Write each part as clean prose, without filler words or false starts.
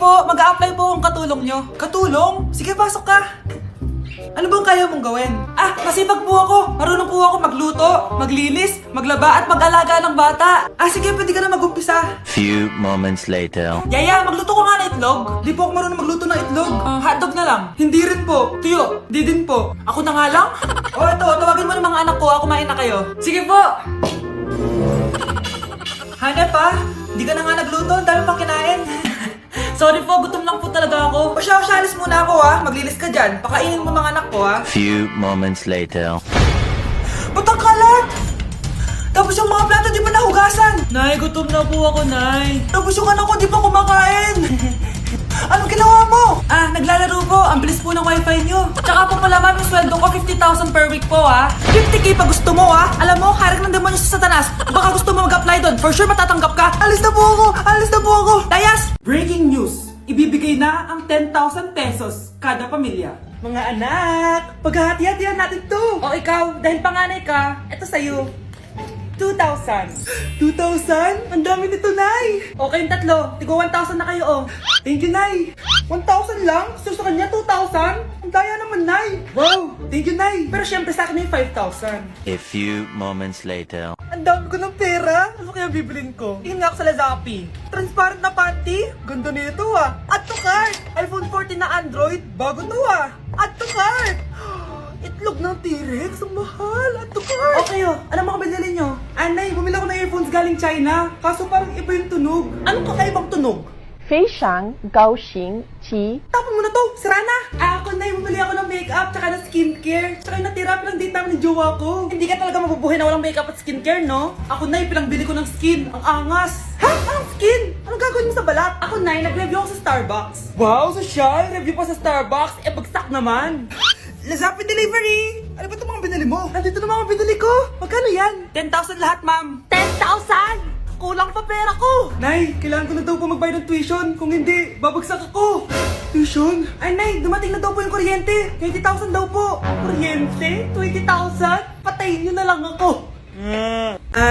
po, mag-a-apply po akong katulong nyo. Katulong? Sige, pasok ka. Ano bang kaya mong gawin? Masipag po ako. Marunong po ako magluto, maglinis, maglaba at mag-alaga ng bata. Sige, pwede ka na mag-umpisa. Few moments later. Yaya, magluto ko nga ng itlog. Di po ako marunong magluto ng itlog. Hotdog na lang. Hindi rin po. Tuyo, di din po. Ako na nga lang? Ito, tawagin mo ng mga anak ko. Kumain na kayo. Sige po. Hanep pa? Di ka na nga nagluto. Ang dami pang kinain. Sorry po, gutom lang po talaga ako. O siya, alis muna ako Maglinis ka dyan. Pakainin mo mga anak ko Few moments later. Ba't ang kalat? Tapos yung mga plato di pa nahugasan. Nay, gutom na po ako, Nay. Tapos yung anak ko di pa kumakain. Anong ginawa mo? Naglalaro po. Ang bilis po ng wifi nyo. Tsaka po pala ma'am, yung sweldo ko 50,000 per week po 50k pa gusto mo Alam mo, harik ng demonyo sa Satanas. Baka gusto mo mag-apply doon. For sure matatanggap ka. Alis na po ako! Alis na po ako! Dayas! Breaking news! Ibibigay na ang 10,000 pesos kada pamilya. Mga anak, paghahati-hatihan natin to. O ikaw, dahil panganay ka, eto sa'yo. 2,000. 2,000? Ang dami nito, Nay! Okay yung tatlo. Tigo 1,000 na kayo, Thank you, Nay. 1,000 lang? So sa kanya, 2,000? Ang daya naman, Nay. Wow! Thank you, Nay. Pero syempre sa akin yung 5,000. A few moments later. Ang dami ko ng pera. Ano kaya bibilin ko? Tingin nga ako sa Lazappi. Transparent na panty. Ganda nito Add to cart. iPhone 14 na Android. Bago to Add to cart. Itlog ng T-Rex. Ang mahal. Add to cart. Okay Ano mga binili nyo? Anay, bumili ako ng earphones galing China. Kaso parang iba yung tunog. Anong kakaibang tunog? 非常高兴其 Tapon mo na to! Sira na! Ako na bumili ako ng makeup tsaka ng skincare. Tsaka yung natira pinang date namin ng jowa ko. Hindi ka talaga mabubuhay na walang makeup at skincare, no? Ako na pinangbili ko ng skin. Ang angas! Ha? Anong skin? Anong gagawin mo sa balat? Ako na nag-review ako sa Starbucks. Wow, social! Review pa sa Starbucks? Bagsak naman! Lazappi Delivery! Ano ba itong mga binili mo? Nandito na mga binili ko! Magkano yan? 10,000 lahat, ma'am! 10,000? Kulang pa pera ko! Nay, kailangan ko na daw po magbayad ng tuition. Kung hindi, babagsak ako. Tuition? Ay, Nay, dumating na daw po yung kuryente. 20,000 daw po. Kuryente? 20,000? Patayin niyo na lang ako.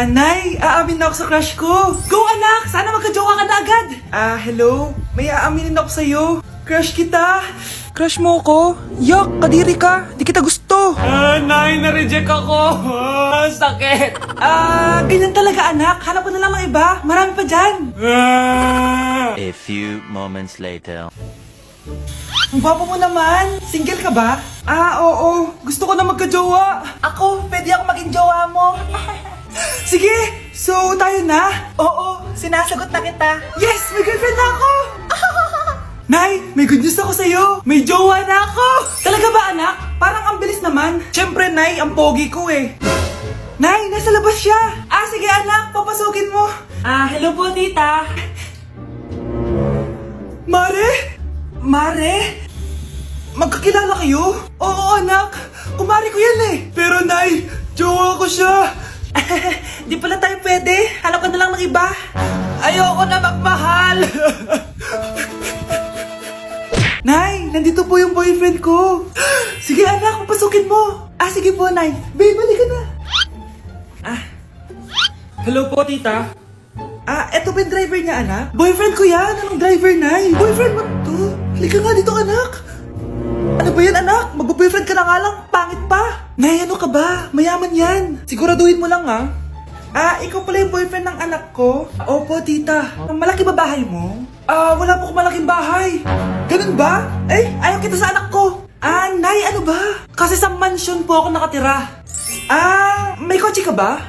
Nay, aamin na ako sa crush ko. Go, anak! Sana magka-jowa ka na agad. Hello? May aaminin ako sa'yo. Crush kita. Crush mo ko? Yak, kadiri ka. Di kita gusto. Nay, na-reject ako. Sakit. Ganyan talaga, anak. Hanap ko na lang ng iba. Marami pa dyan. A few moments later. Ang gwapo mo naman. Single ka ba? Oo. Gusto ko na magka-jowa. Ako, pwede ako maging jowa mo. Sige, so tayo na? Oo, sinasagot na kita. Yes, may girlfriend na ako. Nay, may good news ako sa'yo. May jowa na ako. Talaga ba, anak? Parang ang bilis naman. Siyempre, Nay, ang pogi ko Nay, nasa labas siya. Sige anak, papasukin mo. Hello po, tita. Mare? Mare? Magkakilala kayo? Oo, anak. Kumari ko yan Pero, Nay, jowa ko siya. Di pala tayo pwede. Hanap ka na lang ng iba. Ayoko na magmahal. Nay, nandito po yung boyfriend ko. Sige anak, papasukin mo. Sige po, Nay. Babe, balik ka na. Hello po, tita. Eto ba yung driver niya, anak? Boyfriend ko yan. Anong driver, Nay? Boyfriend mo to? Halika nga dito, anak. Ano ba yan, anak? Mag-boyfriend ka na nga lang. Pangit pa. Nay, ano ka ba? Mayaman yan. Siguraduhin mo lang, ikaw pala yung boyfriend ng anak ko? Opo, tita. Malaki ba bahay mo? Wala po akong malaking bahay. Ganun ba? Ayaw kita sa anak ko. Nay, ano ba? Kasi sa mansion po ako nakatira. May kotse ka ba?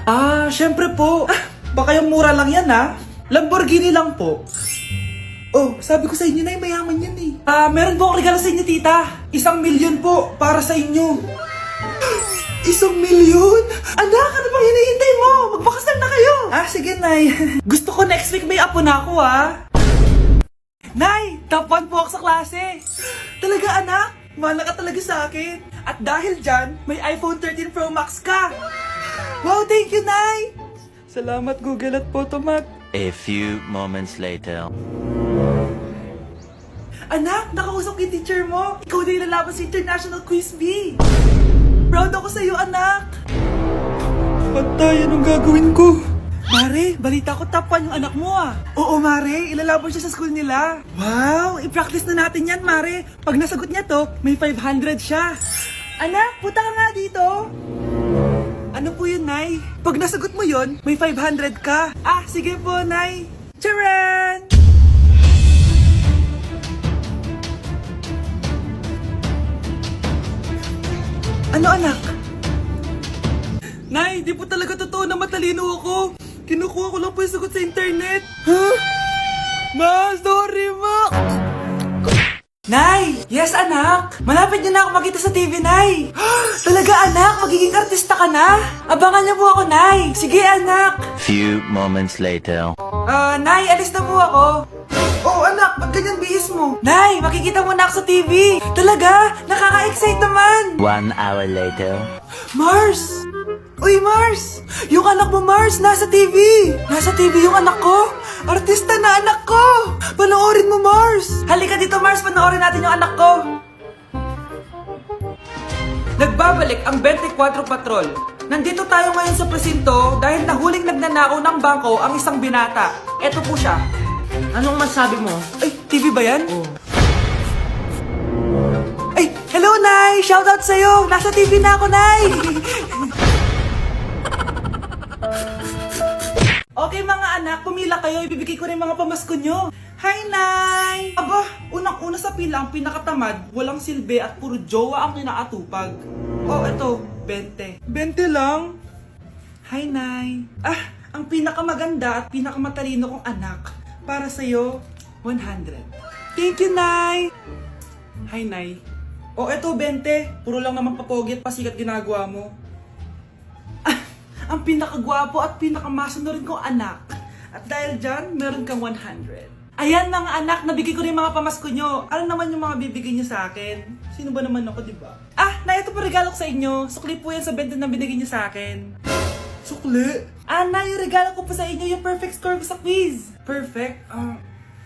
Syempre po. Baka yung mura lang yan, Lamborghini lang po. Oh, sabi ko sa inyo, Nay, mayaman yan meron po akong regalo sa inyo, tita. 1,000,000 po para sa inyo. 1,000,000? Anak, ano bang hinihintay mo? Magpakasal na kayo. Sige, Nay. Gusto ko next week may apo na ako, Nay, top 1 po ako sa klase. Talaga, anak? Mahal ka talaga sa akin. At dahil dyan, may iPhone 13 Pro Max ka. Wow, thank you, Nay. Salamat, Google at Photomat. A few moments later. Anak, nakausap yung teacher mo. Ikaw na yung lalaban sa International Quiz Bee. Proud ako sa'yo, anak. Patay, anong gagawin ko? Mare, balita ko top 1 yung anak mo ah. Oo, Mare. Ilalaban siya sa school nila. Wow, i-practice na natin yan, Mare. Pag nasagot niya to, may 500 siya. Anak, punta ka nga dito. Ano po yun, Nay? Pag nasagot mo yun, may 500 ka. Ah, sige po, Nay. Charan! Ano, anak? Nay, di po talaga totoo na matalino ako. Kinukuha ko lang po yung sagot sa internet. Huh? Ma, sorry, Ma. Nay! Yes, anak! Malapit niyo na ako makita sa TV, Nay! Talaga, anak? Magiging artista ka na? Abangan niyo po ako, Nay! Sige, anak! Few moments later. Nay, alis na po ako. Oh, anak, ba't ganyan bihis mo? Nay, makikita mo na ako sa TV! Talaga? Nakaka-excite naman! 1 hour later. Mars! Uy, Mars! Yung anak mo, Mars, nasa TV! Nasa TV yung anak ko! Artista na anak ko! Panoorin mo, Mars! Halika dito, Mars, panoorin natin yung anak ko! Nagbabalik ang 24 Patrol. Nandito tayo ngayon sa presinto dahil nahuling nagnanakaw ng bangko ang isang binata. Eto po siya. Anong masabi mo? Ay, TV ba yan? Ay, hello, Nay! Shoutout sa'yo! Nasa TV na ako, Nay! Okay mga anak, pumila kayo. Ibibigay ko rin mga pamasko nyo. Hi, Nay! Aba, unang-una sa pila ang pinakatamad, walang silbi at puro jowa ang kinaatupag. Oh, eto, 20. 20 lang? Hi, Nay. Ah, ang pinakamaganda at pinakamatalino kong anak. Para sa'yo, 100. Thank you, Nay! Hi, Nay. Oh, eto, 20. Puro lang naman papogi at pasikat ginagawa mo. Ang pinakagwapo at pinakamasunod rin kong anak. At dahil dyan, meron kang 100. Ayan mga anak, nabigay ko rin mga pamasko nyo. Ano naman yung mga bibigay nyo sa akin? Sino ba naman ako, di ba? Ah, na ito po regalo ko sa inyo. Sukli po yan sa 20 na binigay nyo sa akin. Sukli? Ah, na yung regalo ko po sa inyo yung perfect score ko sa quiz. Perfect?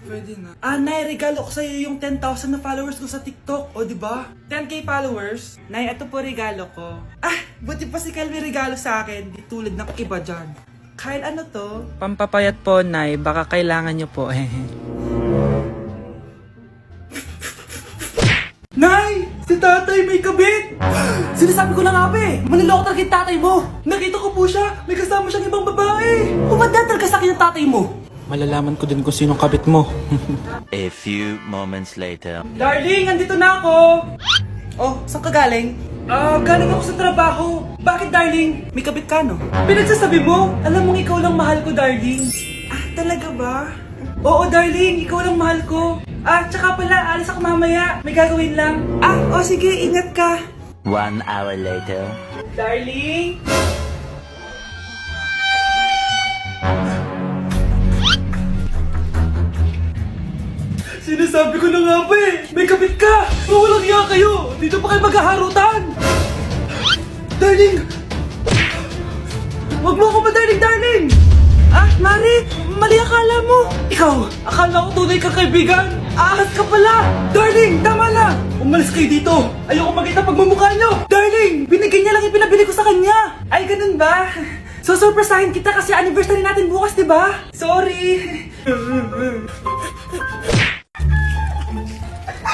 Pwede na. Ah, Nay, regalo ko sa'yo yung 10,000 na followers ko sa TikTok. O, di ba? 10k followers. Nay, ito po regalo ko. Ah, buti pa si Kyle may regalo sa akin. Di tulad ng iba dyan. Kyle, ano to? Pampapayat po, Nay. Baka kailangan nyo po. Nay! Si tatay may kabit! Sinasabi ko na nga ba eh! Maniloko talaga yung tatay mo! Nakita ko po siya! May kasama siyang ibang babae! Umanda talaga sa akin yung tatay mo! Malalaman ko din kung sinong kabit mo. A few moments later. Darling, andito na ako! Oh, saan ka galing? Galing ako sa trabaho. Bakit, darling? May kabit ka, no? Pinagsasabi mo? Alam mong ikaw lang mahal ko, darling. Ah, talaga ba? Oo, darling, ikaw lang mahal ko. Ah, tsaka pala, alis ako mamaya. May gagawin lang. Ah, oh sige, ingat ka. 1 hour later. Darling? Sinasabi ko na nga ba eh! May kabit ka! Mawalang iya kayo! Dito pa kayo maghaharutan! Darling! Huwag mo ako darling, darling! Ah, Mari! Mali akala mo! Ikaw! Akala ko tunay kang kaibigan! Ahas ka pala! Darling! Tama na! Umalis kayo dito! Ayoko makita pagmumukha nyo! Darling! Binigay niya lang yung pinabili ko sa kanya! Ay, ganun ba? So, surpresahin kita kasi anniversary natin bukas, di ba? Sorry!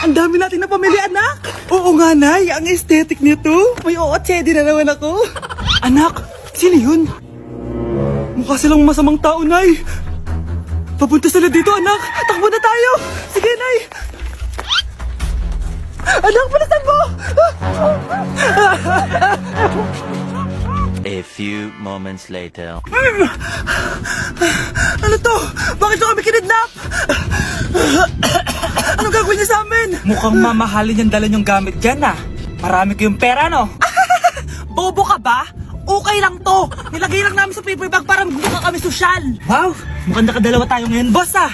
Ang dami natin na pamilya, anak! Oo nga, Nay. Ang aesthetic nito. May ootsedi na naman ako. Anak, sino yun? Mukha silang masamang tao, Nay. Papunta sila dito, anak. Takbo na tayo. Sige, Nay. Anak, palasan mo! A few moments later. Ano to? Bakit nyo kami kinidnap? Ano gagawin niya sa amin? Mukhang mamahalin yung dala nyong gamit dyan, ah. Marami kayong pera, no? Bobo ka ba? Okay lang to. Nilagay lang namin sa paper bag para magbuka kami sosyal. Wow! Mukhang nakadalawa tayo ngayon, boss, ah.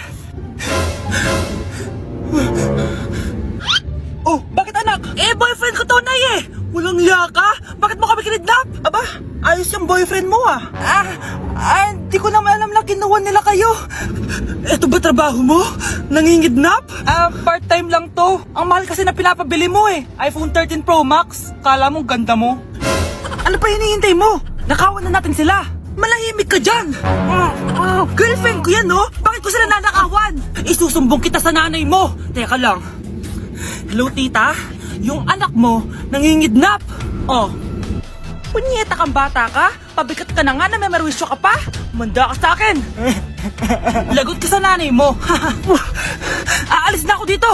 Oh, bakit anak? Eh, boyfriend ko to, Nay eh. Walang liya ka? Bakit mo kami kinidnap? Aba, ayos yung boyfriend mo ah. Di ko naman alam na kinuha nila kayo. Eto ba trabaho mo? Nangingidnap? Part-time lang to. Ang mahal kasi na pinapabili mo, eh. iPhone 13 Pro Max. Kala mo, ganda mo. Ano pa hinihintay mo? Nakawan na natin sila. Malahimik ka dyan! Girlfriend ko yan, no? Bakit ko sila nanakawan? Isusumbong kita sa nanay mo! Teka lang. Hello, tita? Yung anak mo, nangingidnap! Oh, punyeta kang bata ka? Pabigat ka na nga na may merwisyo ka pa? Manda ka sa akin! Lagot ka sa nanay mo! Aalis na ako dito!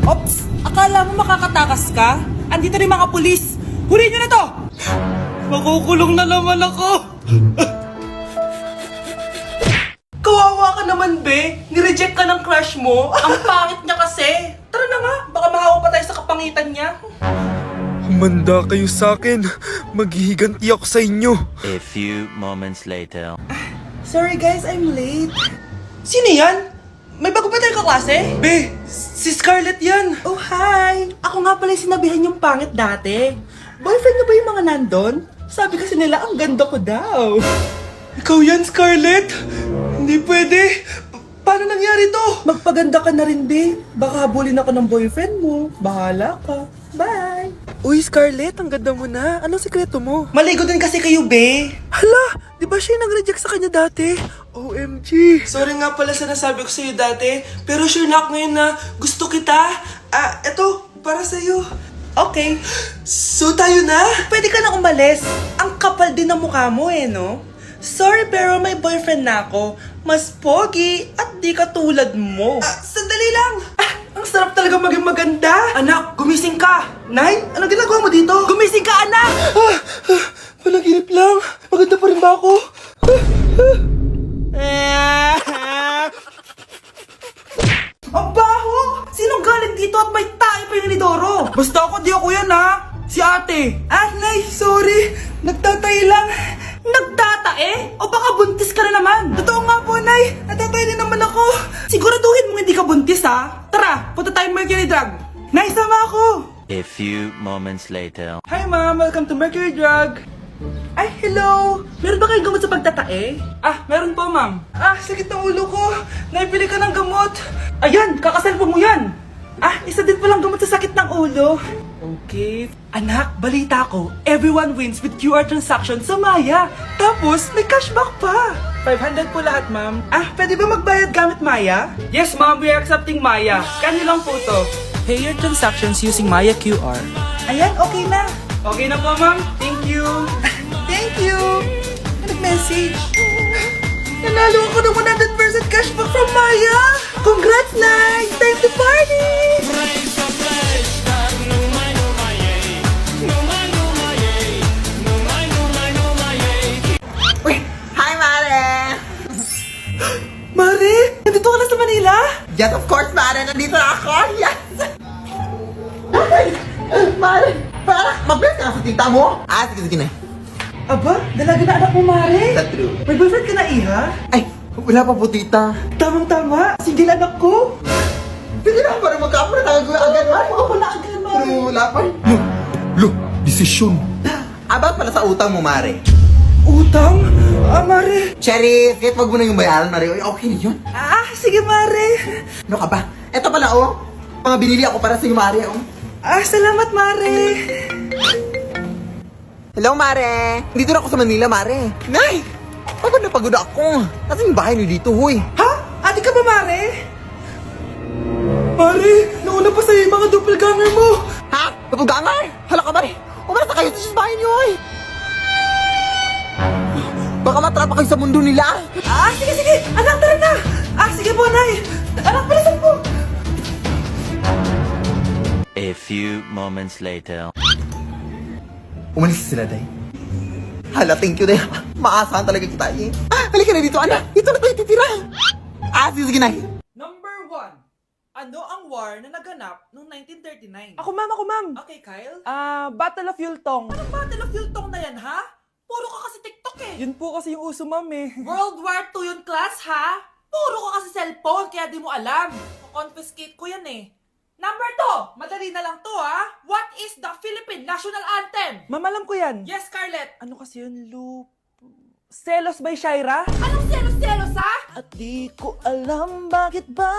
Ops! Akala mo makakatakas ka? Andito rin mga pulis! Huli nyo na to! Makukulong na naman ako! Kawawa ka naman, be. Nireject ka ng crush mo. Ang pangit niya kasi. Tara na nga, baka mahawa pa tayo sa kapangitan niya. Humanda kayo sa akin. Maghihiganti ako sa inyo. A few moments later. Sorry guys, I'm late. Sino yan? May bago ba tayo kaklase? Be, si Scarlett yan. Oh, hi. Ako nga pala yung sinabihan yung pangit dati. Boyfriend na ba yung mga nandun? Sabi kasi nila, ang ganda ko daw. Ikaw yan, Scarlett? Hindi pwede. Paano nangyari to? Magpaganda ka na rin, be. Baka habulin ako ng boyfriend mo. Bahala ka. Bye. Uy, Scarlett, ang ganda mo na. Anong sikreto mo? Maligo din kasi kayo, be. Hala, di ba siya yung nag-reject sa kanya dati? OMG. Sorry nga pala sa nasabi ko sa'yo dati, pero sure na ako ngayon na gusto kita. Eto, para sa'yo. Okay. So tayo na? Pwede ka na umalis. Ang kapal din ng mukha mo no? Sorry pero may boyfriend na ako. Mas pogi at di katulad mo. Sandali lang. Ang sarap talaga maging maganda. Anak, gumising ka. Nay, ano ginagawa mo dito? Gumising ka, anak! Panaginip lang. Maganda pa rin ba ako? Ang baho! Sinong galing dito at may tae pa yung inidoro? Basta ako, di ako yan ha! Si ate! Nay, sorry. Nagtatay lang. Nagtatae? O baka buntis ka na naman? Totoo nga po, Nay. Natatay din naman ako. Siguraduhin mo hindi ka buntis, ha? Tara, punta tayong Mercury Drug. Nay, sama ako. A few moments later. Hi, Ma'am. Welcome to Mercury Drug. Ay, hello. Meron ba kayong gamot sa pagtatae? Meron po, ma'am. Sakit ng ulo ko. Naipili ka ng gamot. Ayan, kakaselfon mo yan. Isa din palang gamot sa sakit ng ulo. Okay. Anak, balita ko, everyone wins with QR transaction sa Maya. Tapos, may cashback pa. 500 po lahat, ma'am. Pwede ba magbayad gamit Maya? Yes, ma'am, we are accepting Maya. Kanilang po to. Pay your transactions using Maya QR. Ayan, okay na. Okay na po, ma'am. Thank you. Thank you. Nag-message. Nanalo ako ng 100% cashback from Maya. Congrats, Nay! Time to party! Hi, Mare! Mare, nandito ka na sa Manila? Yes, of course, Mare! Nandito na ako! Yes! Mare! Para, mabilis ka na sa tita mo! Sige na. Aba, dalaga na anak mo, Mare. That's true. May boyfriend ka na, Iha? Ay, wala pa po, tita. Tamang-tama, single anak ko. Sige na, para magkapura tayo agad, Mare. Oo, wala agad, Mare. Pero wala pa. Look, desisyon. About pala sa utang mo, Mare. Utang? Mare. Cherry, kahit wag mo na yung bayaran, Mare. Okay na yun. Sige, Mare. Ano ka ba? Eto pala, mga binili ako para sa iyo, Mare, Salamat, Mare. Hello, Mare! Dito na ako sa Manila, Mare. Nay! Pagod na pagod ako. Kasi yung bahay niyo dito, huy. Ha? Ate ka ba, Mare? Mare, nauna pa sa'yo yung mga doppelganger mo. Ha? Napugangar? Hala ka, Mare! Umalas na kayo sa bahay niyo, huy. Baka matrapa kayo sa mundo nila. Sige. Anak, tara na. Sige po, Nay. Anak, palisan po. A few moments later. Umalis sila, Day. Hala, thank you, Day. Maasahan talaga kita, eh. Halika na dito, anak. Dito na tayo titira. Sige, Nay. Number 1. Ano ang war na naganap noong 1939? Ako, ma'am. Okay, Kyle? Battle of Yultong. Anong Battle of Yultong na yan, ha? Puro ka kasi TikTok, eh. Yun po kasi yung uso, ma'am, eh. World War II yun, class, ha? Puro ka kasi cellphone, kaya di mo alam. Confiscate ko yan, eh. Number 2, madali na lang to, ha? What is the Philippine National Anthem? Ma'am, alam ko yan. Yes, Scarlett. Ano kasi yun, Loop? Selos by Shaira? Anong selos-selos, ha? At di ko alam bakit ba